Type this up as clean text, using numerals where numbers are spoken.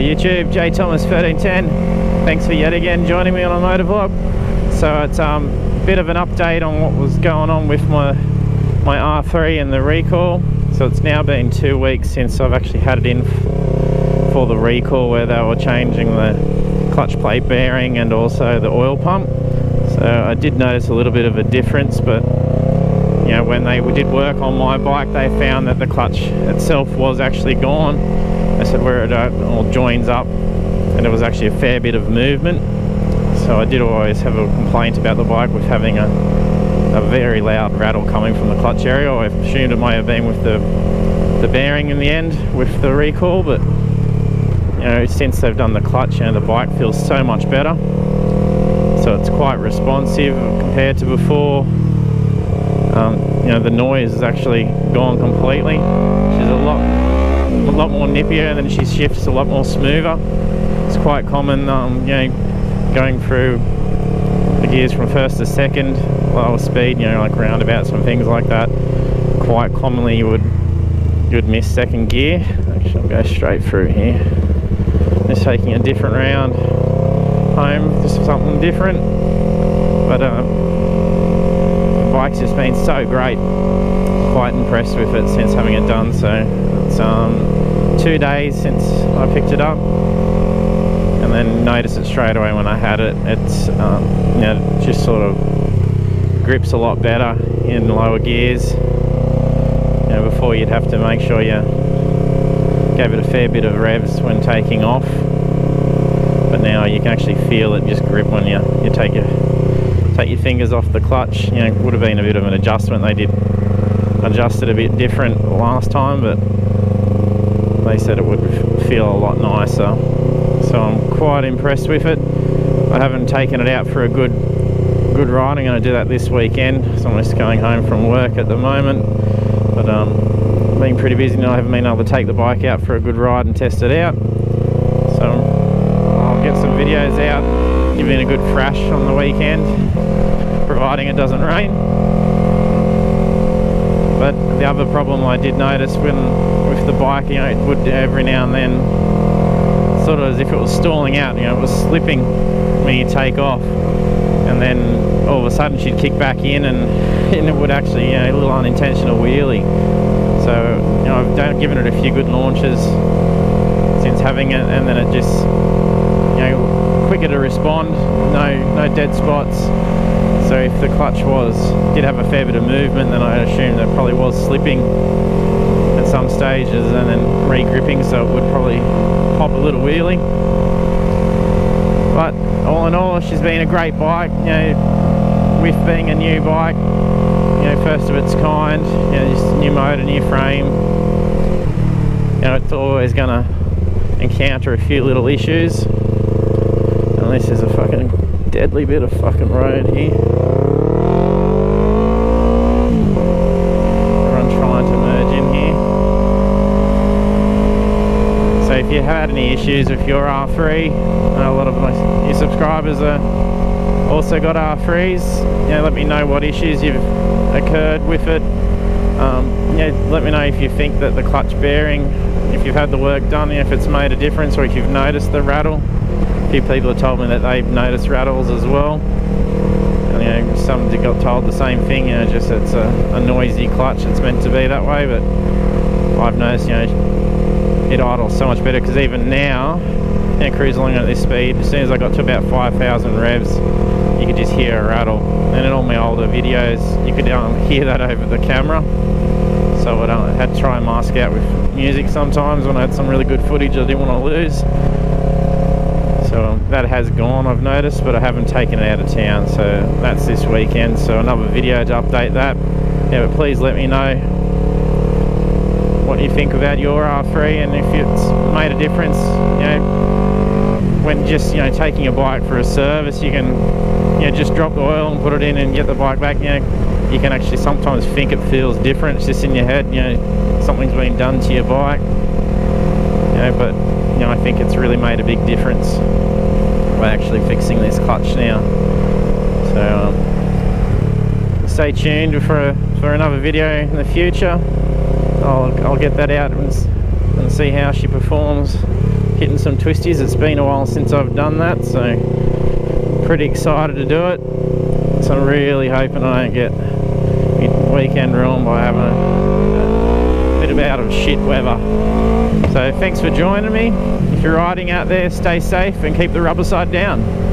YouTube, JThomas1310. Thanks for yet again joining me on a motovlog. So it's a bit of an update on what was going on with my R3 and the recall. So it's now been 2 weeks since I've actually had it in for the recall, where they were changing the clutch plate bearing and also the oil pump. So I did notice a little bit of a difference, but you know, when they did work on my bike, they found that the clutch itself was actually gone. They said where it all joins up, and there was actually a fair bit of movement. So I did always have a complaint about the bike with having a very loud rattle coming from the clutch area. I assumed it might have been with the bearing in the end with the recall, but you know, since they've done the clutch, you know, the bike feels so much better. So it's quite responsive compared to before. You know, the noise is actually gone completely. She's a lot more nippier, and then she shifts a lot more smoother. It's quite common, you know, going through the gears from first to second, lower speed, you know, like roundabouts and things like that. Quite commonly you would miss second gear. Actually, I'll go straight through here. Just taking a different round home, just something different. But the bike's just been so great. Quite impressed with it since having it done. So it's 2 days since I picked it up, and then noticed it straight away when I had it. It's you know, just sort of grips a lot better in lower gears. You know, before you'd have to make sure you gave it a fair bit of revs when taking off, but now you can actually feel it just grip when you take your fingers off the clutch. You know, it would have been a bit of an adjustment. They did adjust it a bit different last time, but they said it would feel a lot nicer. So I'm quite impressed with it. I haven't taken it out for a good ride. I'm going to do that this weekend. So I'm just going home from work at the moment, but being pretty busy now, I haven't been able to take the bike out for a good ride and test it out. So I'll get some videos out, give it a good thrash on the weekend, providing it doesn't rain. But the other problem I did notice with the bike, you know, it would every now and then, sort of as if it was stalling out, you know, it was slipping when you take off, and then all of a sudden she'd kick back in, and it would actually, you know, a little unintentional wheelie. So, you know, I've given it a few good launches since having it, and then it just, you know, quicker to respond, no dead spots. So if the clutch did have a fair bit of movement, then I assume that probably was slipping at some stages and then re-gripping, so it would probably pop a little wheelie. But all in all, she's been a great bike, you know, with being a new bike, you know, first of its kind, you know, just new motor, new frame. You know, it's always gonna encounter a few little issues, unless there's a fucking deadly bit of fucking road here. Everyone trying to merge in here. So if you have had any issues with your R3, a lot of your subscribers are also got R3s. You know, let me know what issues you've occurred with it. You know, let me know if you think that the clutch bearing, if you've had the work done, if it's made a difference, or if you've noticed the rattle. A few people have told me that they've noticed rattles as well, and you know, some got told the same thing. You know, just it's a noisy clutch. It's meant to be that way, but I've noticed, you know, it idles so much better, because even now, you know, cruise along at this speed, as soon as I got to about 5,000 revs, you could just hear a rattle. And in all my older videos, you could hear that over the camera. So I had to try and mask out with music sometimes when I had some really good footage I didn't want to lose. So that has gone, I've noticed, but I haven't taken it out of town, so that's this weekend. So another video to update that. Yeah, but please let me know what you think about your R3, and if it's made a difference. You know, when just, you know, taking a bike for a service, you can, you know, just drop the oil and put it in and get the bike back. You know, you can actually sometimes think it feels different. It's just in your head, you know, something's been done to your bike. You know, but you know, I think it's really made a big difference by actually fixing this clutch now. So stay tuned for another video in the future. I'll get that out and see how she performs hitting some twisties. It's been a while since I've done that, so pretty excited to do it. So I'm really hoping I don't get my weekend ruined by having a bit of shit weather. So thanks for joining me. If you're riding out there, stay safe and keep the rubber side down.